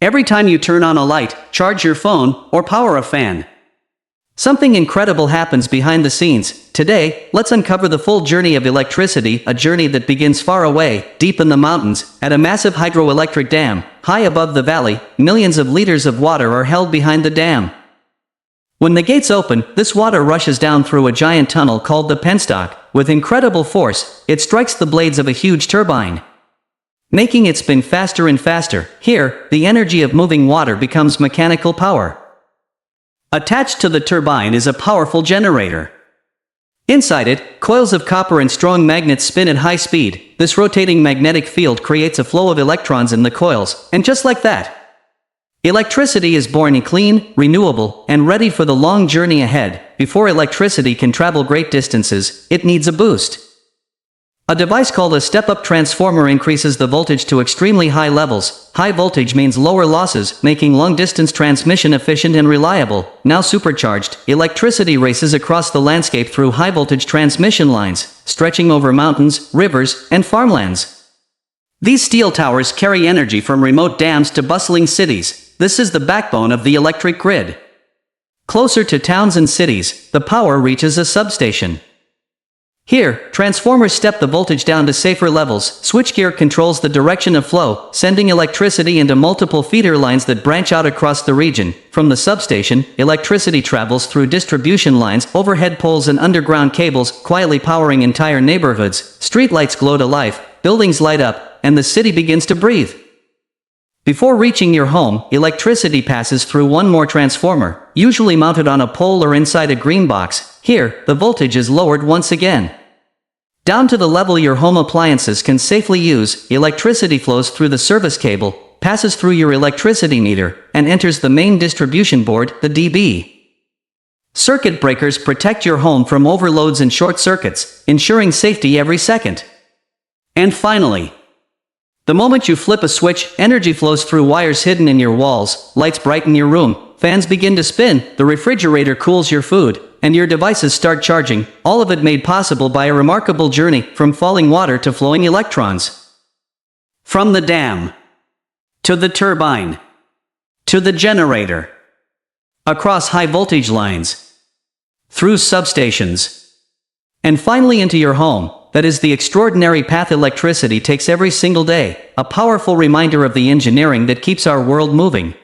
Every time you turn on a light, charge your phone, or power a fan, something incredible happens behind the scenes. Today, let's uncover the full journey of electricity, a journey that begins far away, deep in the mountains, at a massive hydroelectric dam. High above the valley, millions of liters of water are held behind the dam. When the gates open, this water rushes down through a giant tunnel called the penstock. With incredible force, it strikes the blades of a huge turbine, making it spin faster and faster. Here, the energy of moving water becomes mechanical power. Attached to the turbine is a powerful generator. Inside it, coils of copper and strong magnets spin at high speed. This rotating magnetic field creates a flow of electrons in the coils, and just like that, electricity is born clean, renewable, and ready for the long journey ahead. Before electricity can travel great distances, it needs a boost. A device called a step-up transformer increases the voltage to extremely high levels. High voltage means lower losses, making long-distance transmission efficient and reliable. Now supercharged, electricity races across the landscape through high-voltage transmission lines, stretching over mountains, rivers, and farmlands. These steel towers carry energy from remote dams to bustling cities. This is the backbone of the electric grid. Closer to towns and cities, the power reaches a substation. Here, transformers step the voltage down to safer levels. Switchgear controls the direction of flow, sending electricity into multiple feeder lines that branch out across the region. From the substation, electricity travels through distribution lines, overhead poles and underground cables, quietly powering entire neighborhoods. Streetlights glow to life, buildings light up, and the city begins to breathe. Before reaching your home, electricity passes through one more transformer, usually mounted on a pole or inside a green box. Here, the voltage is lowered once again, down to the level your home appliances can safely use. Electricity flows through the service cable, passes through your electricity meter, and enters the main distribution board, the DB. Circuit breakers protect your home from overloads and short circuits, ensuring safety every second. And finally, the moment you flip a switch, energy flows through wires hidden in your walls, lights brighten your room, fans begin to spin, the refrigerator cools your food, and your devices start charging, all of it made possible by a remarkable journey from falling water to flowing electrons. From the dam, to the turbine, to the generator, across high voltage lines, through substations, and finally into your home. That is the extraordinary path electricity takes every single day, a powerful reminder of the engineering that keeps our world moving.